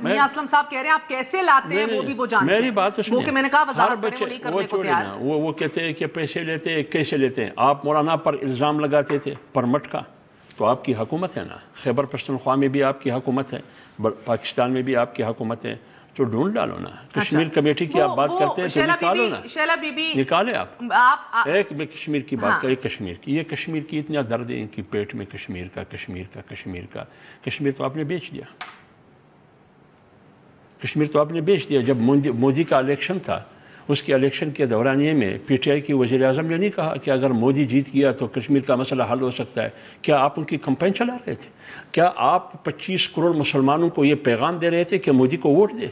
میاں اسلم صاحب کہہ رہے ہیں آپ کیسے لاتے ہیں وہ بھی وہ جانتے ہیں. میری بات تو سنیں، وہ کہ میں نے کہا وضاحت کریں، وہ نہیں کرنے کو تیار. وہ کہتے ہیں کہ پیسے لیتے ہیں، کیسے لیتے ہیں؟ آپ مولانا پر الزام لگاتے تھے پرمٹ کا، تو آپ کی حکومت ہے نا، خیبر پختونخوا میں بھی آپ کی حکومت ہے، پاکستان میں بھی آپ کی حکومت ہے، تو ڈھونڈ ڈالو نا. کشمیر کمیٹی کی آپ بات کرتے ہیں تو نکالو نا، شیلا بی بی نکالے آپ. ایک میں کشمیر کی بات کریں، کشمیر کی، یہ کشمیر کی اتنا درد ہے ان کی پیٹ میں، کشمیر کا. کشمیر تو آپ نے بیچ دیا، کشمیر تو آپ نے بیچ دیا. جب مودی کا الیکشن تھا، اس کے الیکشن کے دورانیے میں پی ٹی آئی کی وزیر اعظم نے نہیں کہا کہ اگر مودی جیت گیا تو کشمیر کا مسئلہ حل ہو سکتا ہے؟ کیا آپ ان کی کمپین چلا رہے تھے؟ کیا آپ 25 کروڑ مسلمانوں کو یہ پیغام دے رہے تھے کہ مودی کو ووٹ دے؟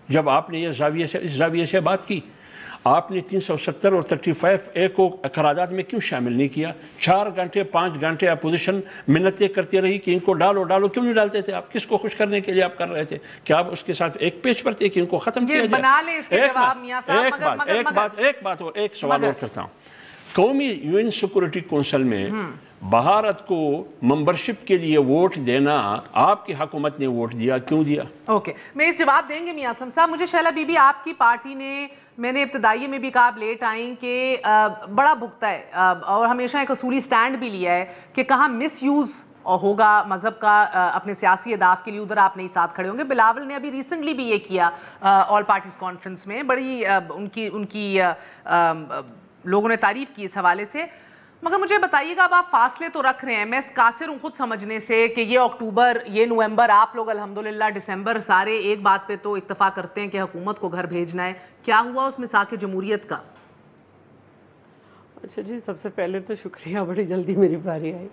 جب آپ نے اس زاویے سے بات کی، آپ نے 370 اور 35A کو قرارداد میں کیوں شامل نہیں کیا؟ 4 گھنٹے 5 گھنٹے اپوزیشن منتیں کرتی رہی کہ ان کو ڈالو، کیوں نہیں ڈالتے تھے آپ؟ کس کو خوش کرنے کے لیے آپ کر رہے تھے؟ کیا آپ اس کے ساتھ ایک پیج پر تھے کہ ان کو ختم کیا جائے؟ ایک سوال اور کرتا ہوں. قومی UN سیکورٹی کونسل میں بھارت کو ممبرشپ کے لیے ووٹ دینا، آپ کی حکومت نے ووٹ دیا، کیوں دیا؟ اوکے، میں اس جواب دیں گے میاں اسلم صاحب. مجھے شیلا بی بی آپ کی پارٹی نے، میں نے ابتدائی میں بھی کہا، آپ لیٹ آئیں، کہ بڑا بھگتا ہے اور ہمیشہ ایک اصولی سٹینڈ بھی لیا ہے کہ کہاں مس یوز ہوگا مذہب کا اپنے سیاسی اہداف کے لیے، ادھر آپ نہیں ساتھ کھڑے ہوں گے. بلاول نے ابھی ریسنٹلی بھی یہ کیا آل پارٹیز کانفرنس میں، بڑی ان کی لوگوں نے تعریف کی اس حوالے سے. مگر مجھے بتائیے گا، اب آپ فاصلے تو رکھ رہے ہیں، میں قاصر ہوں خود سمجھنے سے کہ یہ اکتوبر، یہ نومبر، آپ لوگ الحمدللہ دسمبر، سارے ایک بات پہ تو اتفاق کرتے ہیں کہ حکومت کو گھر بھیجنا ہے. کیا ہوا اس مساق جمہوریت کا؟ اچھا جی، سب سے پہلے تو شکریہ، بڑی جلدی میری باری آئی.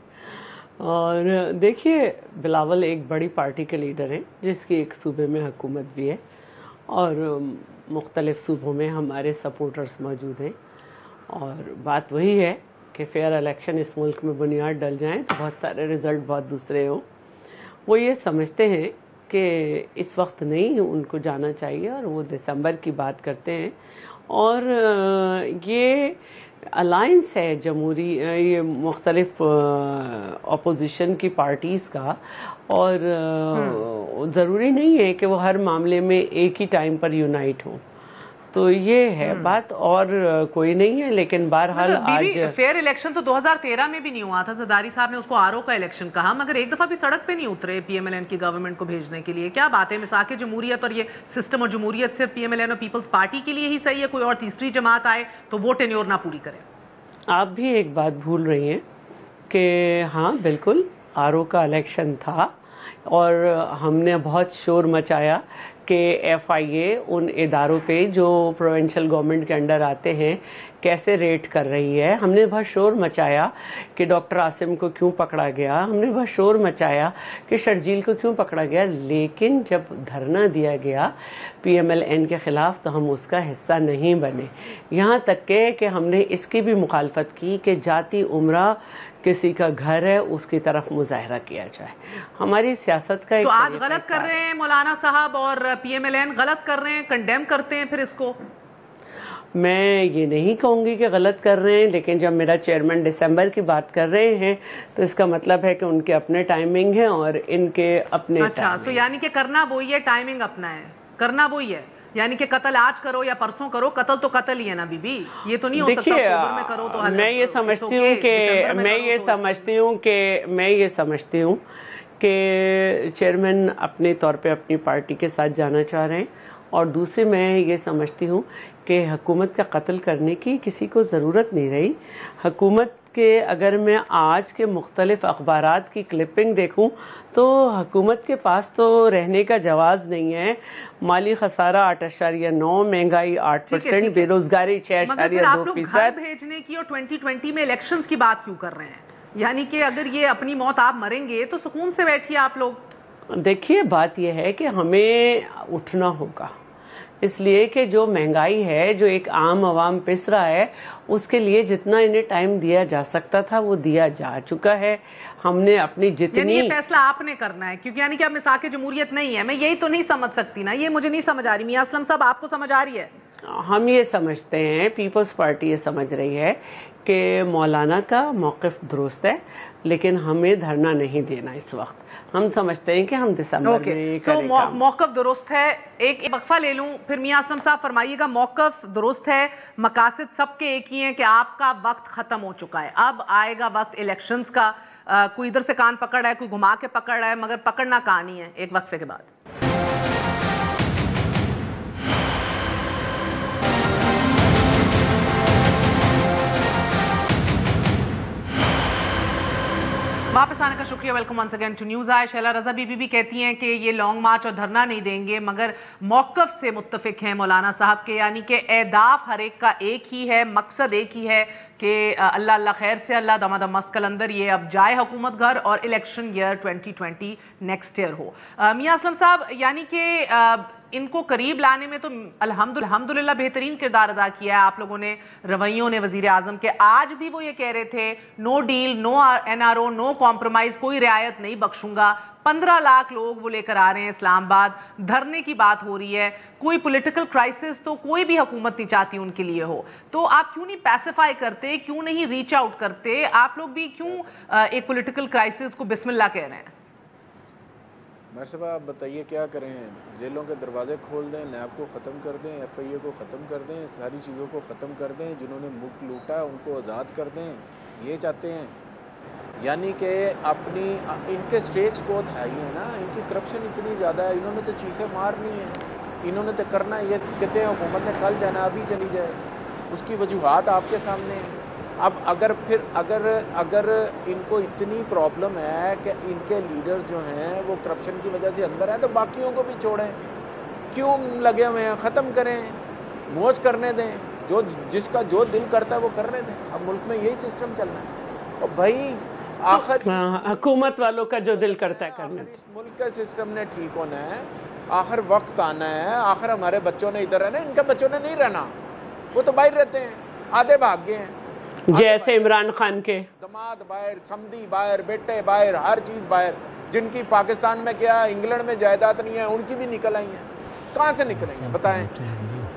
اور دیکھیے، بلاول ایک بڑی پارٹی کے لیڈر ہیں جس کی ایک صوبے میں حکومت بھی ہے اور مختلف صوبوں میں ہمارے سپورٹرز موجود ہیں. اور بات وہی ہے کہ فیئر الیکشن اس ملک میں بنیاد ڈل جائیں تو بہت سارے رزلٹ بہت دوسرے ہوں. وہ یہ سمجھتے ہیں کہ اس وقت نہیں ان کو جانا چاہیے اور وہ دسمبر کی بات کرتے ہیں. اور یہ الائنس ہے جمہوری، یہ مختلف اپوزیشن کی پارٹیز کا، اور ضروری نہیں ہے کہ وہ ہر معاملے میں ایک ہی ٹائم پر یونائٹ ہوں. تو یہ ہے بات، اور کوئی نہیں ہے. لیکن بہرحال آج فیئر الیکشن تو 2013 میں بھی نہیں ہوا تھا، زرداری صاحب نے اس کو آر او کا الیکشن کہا، مگر ایک دفعہ بھی سڑک پہ نہیں اترے پی ایم ایل این کی گورنمنٹ کو بھیجنے کے لیے. کیا بات ہے؟ مساق جمہوریت اور یہ سسٹم اور جمہوریت صرف پی ایم ایل این اور پیپلز پارٹی کے لیے ہی صحیح ہے؟ کوئی اور تیسری جماعت آئے تو وہ ٹینیور نہ پوری کرے؟ آپ بھی ایک بات بھول رہی ہیں کہ ہاں بالکل آر او کا الیکشن تھا اور ہم نے بہت شور مچایا کہ ایف آئی اے ان اداروں پہ جو پروونشل گورنمنٹ کے انڈر آتے ہیں کیسے ریٹ کر رہی ہے. ہم نے بہت شور مچایا کہ ڈاکٹر عاصم کو کیوں پکڑا گیا، ہم نے بہت شور مچایا کہ شرجیل کو کیوں پکڑا گیا. لیکن جب دھرنا دیا گیا پی ایم ایل این کے خلاف تو ہم اس کا حصہ نہیں بنے. یہاں تک کہ ہم نے اس کی بھی مخالفت کی کہ جاتی عمرہ کسی کا گھر ہے اس کی طرف مظاہرہ کیا جائے. ہماری سیاست کا ایک تو آج غلط کر رہے ہیں مولانا صاحب اور پی ایم ایل این غلط کر رہے ہیں، کنڈیم کرتے ہیں پھر اس کو. میں یہ نہیں کہوں گی کہ غلط کر رہے ہیں، لیکن جب میرا چیئرمین دسمبر کی بات کر رہے ہیں تو اس کا مطلب ہے کہ ان کے اپنے ٹائمنگ ہیں اور ان کے اپنے. اچھا، سو یعنی کہ کرنا وہی ہے، ٹائمنگ اپنا ہے، کرنا وہی ہے. یعنی کہ قتل آج کرو یا پرسوں کرو، قتل تو قتل ہی ہے نا بی بی. یہ تو نہیں ہو سکتا اکتوبر میں کرو تو. میں یہ سمجھتی ہوں کہ چیئرمین اپنے طور پہ اپنی پارٹی کے ساتھ جانا چاہ رہے ہیں، اور دوسرے میں یہ سمجھتی ہوں کہ حکومت کا قتل کرنے کی کسی کو ضرورت نہیں رہی. حکومت کہ اگر میں آج کے مختلف اخبارات کی کلپنگ دیکھوں تو حکومت کے پاس تو رہنے کا جواز نہیں ہے. مالی خسارہ 8.9، مہنگائی 8%، بے روزگاری 6.2%. گھر بھیجنے کی اور 2020 میں الیکشنز کی بات کیوں کر رہے ہیں؟ یعنی کہ اگر یہ اپنی موت آپ مریں گے تو سکون سے بیٹھیے آپ لوگ. دیکھیے بات یہ ہے کہ ہمیں اٹھنا ہوگا، اس لیے کہ جو مہنگائی ہے، جو ایک عام عوام پس رہا ہے، اس کے لیے جتنا انہیں ٹائم دیا جا سکتا تھا وہ دیا جا چکا ہے. ہم نے اپنی جتنی، یعنی یہ فیصلہ آپ نے کرنا ہے، کیونکہ یعنی کہ اب مساق جمہوریت نہیں ہے. میں یہی تو نہیں سمجھ سکتی نا، یہ مجھے نہیں سمجھ آ رہی. میاں اسلم صاحب آپ کو سمجھ آ رہی ہے؟ ہم یہ سمجھتے ہیں، پیپلز پارٹی یہ سمجھ رہی ہے کہ مولانا کا موقف درست ہے، لیکن ہمیں دھرنا نہیں دینا اس وقت. ہم سمجھتے ہیں کہ ہم دسمبر میں کریں کام. موقف درست ہے. ایک وقفہ لے لوں، پھر میاں اسلم صاحب فرمائیے گا. موقف درست ہے، مقاصد سب کے ایک ہی ہیں کہ آپ کا وقت ختم ہو چکا ہے، اب آئے گا وقت الیکشنز کا. کوئی ادھر سے کان پکڑ رہا ہے، کوئی گھما کے پکڑ رہا ہے، مگر پکڑنا کہانی ہے. ایک وقفے کے بعد واپس آنے کا شکریہ. Welcome once again to news I. Sheila Raza بی بھی کہتی ہیں کہ یہ لانگ مارچ اور دھرنا نہیں دیں گے، مگر موقف سے متفق ہیں مولانا صاحب کے. یعنی کہ اہداف ہر ایک کا ایک ہی ہے، مقصد ایک ہی ہے کہ اللہ اللہ خیر سے اللہ دم دم مسکل اندر یہ اب جائے حکومت گھر اور الیکشن ایئر 2020 نیکسٹ ایئر ہو. میاں اسلم صاحب، یعنی کہ ان کو قریب لانے میں تو الحمدللہ بہترین کردار ادا کیا ہے آپ لوگوں نے، رویوں نے وزیر اعظم کے. آج بھی وہ یہ کہہ رہے تھے نو ڈیل، نو NRO، نو کمپرومائز، کوئی رعایت نہیں بخشوں گا. 15 لاکھ لوگ وہ لے کر آ رہے ہیں اسلام آباد. دھرنے کی بات ہو رہی ہے. کوئی پولیٹیکل کرائسس تو کوئی بھی حکومت نہیں چاہتی ان کے لیے ہو، تو آپ کیوں نہیں پیسیفائی کرتے، کیوں نہیں ریچ آؤٹ کرتے؟ آپ لوگ بھی کیوں ایک پولیٹیکل کرائسس کو بسم اللہ کہہ رہے ہیں؟ میر صاحب آپ بتائیے کیا کریں؟ جیلوں کے دروازے کھول دیں، نیب کو ختم کر دیں، FIA کو ختم کر دیں، ساری چیزوں کو ختم کر دیں، جنہوں نے ملک لوٹا ان کو آزاد کر دیں، یہ چاہتے ہیں؟ یعنی کہ اپنی ان کے سٹیکس بہت ہائی ہیں نا، ان کی کرپشن اتنی زیادہ ہے. انہوں نے تو چیخیں مارنی ہیں، انہوں نے تو کرنا ہے. یہ کہتے ہیں حکومت نے کل جانا، ابھی چلی جائے. اس کی وجوہات آپ کے سامنے ہیں. اب اگر ان کو اتنی پرابلم ہے کہ ان کے لیڈرز جو ہیں وہ کرپشن کی وجہ سے اندر ہیں، تو باقیوں کو بھی چھوڑیں. کیوں لگے ہوئے ہیں؟ ختم کریں، موج کرنے دیں. جس کا جو دل کرتا ہے وہ کرنے دیں. اب ملک میں یہی سسٹم چلنا ہے. اور بھائی آخر حکومت والوں کا جو دل کرتا ہے کرنا. اس ملک کا سسٹم نے ٹھیک ہونا ہے. آخر وقت آنا ہے. آخر ہمارے بچوں نے ادھر رہنا، ان کے بچوں نے نہیں رہنا. وہ تو باہر رہتے ہیں، آدھے بھاگ گئے ہیں. جیسے عمران خان کے دماد باہر، سمدھی باہر، بیٹے باہر، ہر چیز باہر. جن کی پاکستان میں کیا انگلینڈ میں جائیداد نہیں ہے، ان کی بھی نکل آئی ہیں. کہاں سے نکل آئی ہیں بتائیں؟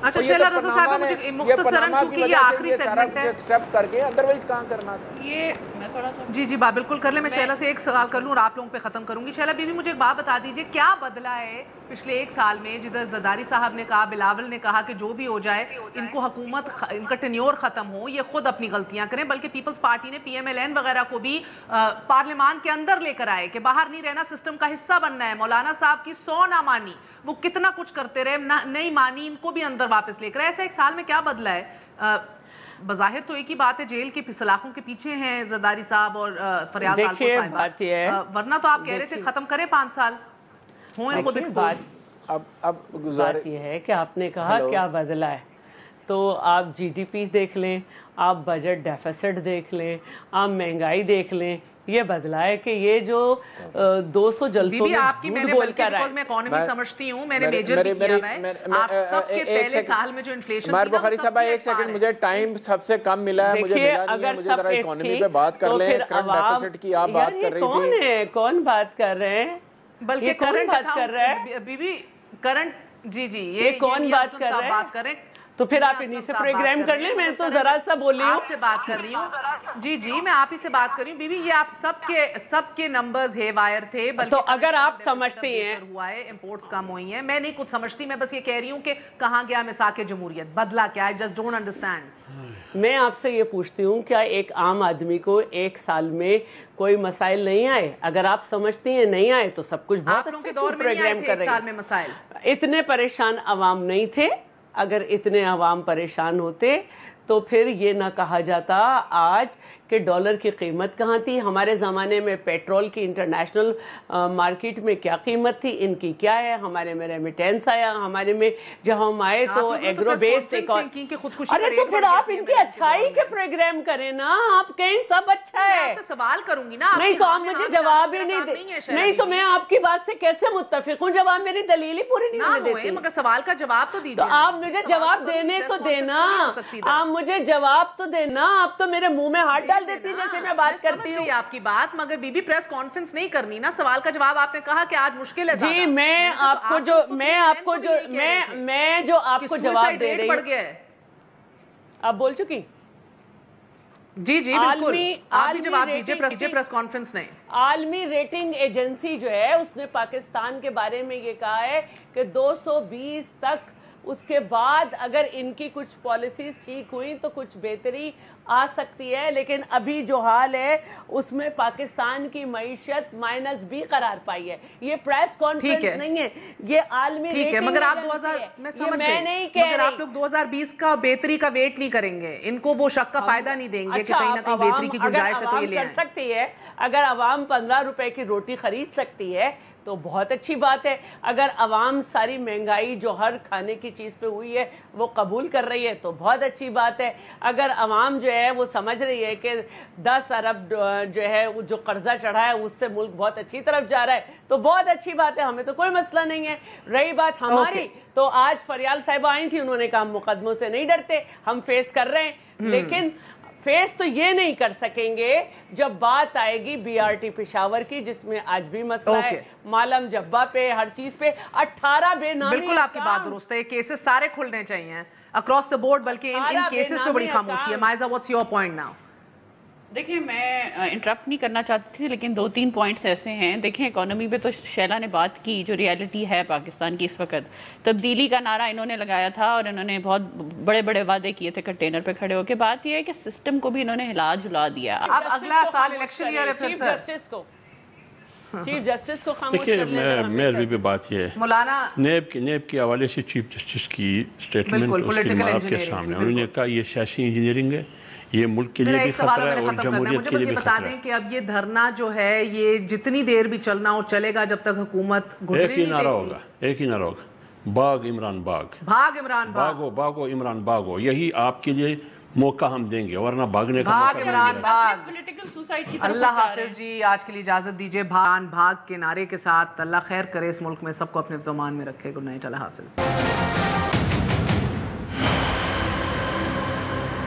اچھا شیلا رضا صاحب، مجھے مختصراً کیونکہ یہ آخری سیگمنٹ ہے، ایکسیپٹ کر کے ادروائز کہاں کرنا تھا. یہ میں تھوڑا سا جی بالکل کر لیں. میں شیلا سے ایک سوال کر لوں اور آپ لوگوں پہ ختم کروں گی. شیلا بی مجھے ایک بات بتا دیجئے، کیا بدلا ہے پچھلے 1 سال میں؟ جدھر زرداری صاحب نے کہا، بلاول نے کہا کہ جو بھی ہو جائے ان کو حکومت، ان کا ٹینیور ختم ہو، یہ خود اپنی غلطیاں کریں. بلکہ پیپلز پارٹی نے PMLN وغیرہ کو بھی پارلیمان کے اندر لے کر آئے کہ باہر نہیں رہنا، سسٹم کا حصہ بننا ہے. مولانا صاحب کی 100 نہ مانی، وہ کتنا کچھ کرتے رہے، نہیں مانی، ان کو بھی اندر واپس لے کر آئے. ایسا 1 سال میں کیا بدلا ہے؟ بظاہر تو ایک ہی بات ہے، جیل کے سلاخوں کے پیچھے ہیں زرداری صاحب اور فریال خالقو صاحبہ، ورنہ تو آپ کہہ رہے تھے ختم کریں 5 سال ہوئے خود ایکسپوز. اب بات یہ ہے کہ آپ نے کہا کیا بدلا ہے، تو آپ GDP دیکھ لیں، آپ بجٹ ڈیفیسٹ دیکھ لیں، آپ مہنگائی دیکھ لیں. یہ بدلا ہے کہ یہ جو 200 جلسوں میں آپ کی میں نے بلکہ بیکاز میں اکانومی سمجھتی ہوں، میں نے میجر بھی کیا ہوا ہے. آپ سب کے پہلے سال میں جو انفلیشن مار بخاری صاحب 1 سیکنڈ، مجھے ٹائم سب سے کم ملا ہے، مجھے ملا نہیں ہے. مجھے ذرا اکانومی پہ بات کر لیں. کرنٹ ڈیفیسٹ کی آپ بات کر رہی تھی. کون بات کر رہے ہیں؟ بلکہ کون بات کر رہا ہے؟ بی کرنٹ یہ کون بات کر رہے ہیں؟ تو پھر آپ انہی سے پروگرام کر لیں. میں تو ذرا سا بولی ہوں، آپ سے بات کر رہی ہوں. جی میں آپ ہی سے بات کر رہی ہوں. بی یہ آپ سب کے نمبرز ہے وائر تھے. تو اگر آپ سمجھتی ہیں ہوا ہے امپورٹس کم ہوئی ہیں، میں نہیں کچھ سمجھتی. میں بس یہ کہہ رہی ہوں کہ کہاں گیا مساق جمہوریت، بدلا کیا ہے؟ Just don't understand. میں آپ سے یہ پوچھتی ہوں، کیا ایک عام آدمی کو 1 سال میں کوئی مسائل نہیں آئے؟ اگر آپ سمجھتی ہیں نہیں آئے تو سب کچھ بہت اچھے پروگرام کر رہے ہیں. 1 سال میں مسائل اتنے پریشان عوام نہیں تھے. اگر اتنے عوام پریشان ہوتے تو پھر یہ نہ کہا جاتا آج کہ ڈالر کی قیمت کہاں تھی، ہمارے زمانے میں پیٹرول کی انٹرنیشنل مارکیٹ میں کیا قیمت تھی، ان کی کیا ہے، ہمارے میں ریمیٹینس آیا، ہمارے میں جب ہم آئے تو ایگرو بیسڈ ارے تو پھر آپ ان کی اچھائی کے پروگرام کریں نا، آپ کہیں سب اچھا ہے. سوال کروں گی نا، نہیں تو آپ مجھے جواب ہی نہیں دے، نہیں تو میں آپ کی بات سے کیسے متفق ہوں جب آپ میری دلیل ہی پوری نہیں ہونے دیتی. مگر سوال کا جواب تو دیجیے. تو آپ مجھے جواب دینے تو دینا، آپ مجھے جواب تو دینا. آپ تو میرے منہ میں ہاتھ ڈال دیتی جیسے میں بات کرتی ہوں. آپ کی بات، مگر بی بی پریس کانفرنس نہیں کرنی نا، سوال کا جواب آپ نے کہا کہ آج مشکل ہے. جی میں آپ کو جو آپ کو جواب دے رہی ہوں، آپ بول چکی. جی جی بالکل، آپ بھی جواب دیجیے پریس کانفرنس نہیں. عالمی ریٹنگ ایجنسی جو ہے اس نے پاکستان کے بارے میں یہ کہا ہے کہ 220 تک، اس کے بعد اگر ان کی کچھ پالیسیز ٹھیک ہوئیں تو کچھ بہتری آ سکتی ہے، لیکن ابھی جو حال ہے اس میں پاکستان کی معیشت -B قرار پائی ہے. یہ پریس کانفرنس نہیں ہے، یہ عالمی ریٹنگ ہے. مگر آپ 2000 میں سمجھ گئی، مگر آپ لوگ 2020 کا بہتری کا ویٹ نہیں کریں گے، ان کو وہ شک کا فائدہ نہیں دیں گے کہ کہیں نہ کہیں بہتری کی گنجائش ہے تو یہ لے آئیں. کر سکتی ہے، اگر عوام 15 روپے کی روٹی خرید سکتی ہے تو بہت اچھی بات ہے. اگر عوام ساری مہنگائی جو ہر کھانے کی چیز پہ ہوئی ہے وہ قبول کر رہی ہے تو بہت اچھی بات ہے. اگر عوام جو ہے وہ سمجھ رہی ہے کہ 10 ارب جو ہے جو قرضہ چڑھا ہے اس سے ملک بہت اچھی طرف جا رہا ہے تو بہت اچھی بات ہے، ہمیں تو کوئی مسئلہ نہیں ہے. رہی بات ہماری، تو آج فریال صاحبہ آئی تھی، انہوں نے کہا مقدموں سے نہیں ڈرتے، ہم فیس کر رہے ہیں. لیکن فیس تو یہ نہیں کر سکیں گے جب بات آئے گی BRT پشاور کی، جس میں آج بھی مسئلہ ہے، مالم جبہ پہ، ہر چیز پہ 18 بے نامی. بالکل آپ کی بات درست ہے، کیسز سارے کھلنے چاہیے اکراس دا بورڈ، بلکہ ان کیسز پہ بڑی خاموشی ہے. Maiza what's your point now? دیکھیں میں انٹرپٹ نہیں کرنا چاہتی تھی، لیکن 2-3 پوائنٹس ایسے ہیں. دیکھیں اکانومی پہ تو شیلا نے بات کی، جو ریالٹی ہے پاکستان کی اس وقت، تبدیلی کا نعرہ انہوں نے لگایا تھا اور انہوں نے بہت بڑے بڑے وعدے کیے تھے کنٹینر پہ کھڑے ہو کے. بات یہ ہے کہ سسٹم کو بھی انہوں نے ہلا جلا دیا. اب اگلا سال الیکشن ایئر ہے پھر سر، چیف جسٹس کو خاموش دیکھیے کر لینا. میری بھی بات یہ ہے، مولانا نیب کے حوالے سے چیف جسٹس کی سٹیٹمنٹ اس کے آپ کے سامنے، انہوں نے کہا یہ سیاسی انجینئرنگ ہے، یہ ملک کے لیے بھی خطرہ ہے اور جمہوریت کے لیے بھی خطرہ ہے. مجھے بتا دیں کہ اب یہ دھرنا جو ہے یہ جتنی دیر بھی چلنا ہو چلے گا جب تک حکومت ایک ہی نعرہ ہوگا، ایک ہی نعرہ ہوگا، باغ عمران باغ، بھاگ عمران باغو باغو عمران باغو. یہی آپ کے لیے موقع ہم دیں گے، ورنہ بھاگنے کا بھاگ عمران بھاگ. Political society. اللہ حافظ جی، آج کے لیے اجازت دیجیے بھاگ کے نعرے کے ساتھ. اللہ خیر کرے اس ملک میں، سب کو اپنے زمان میں رکھے. گڈ نائٹ، اللہ حافظ.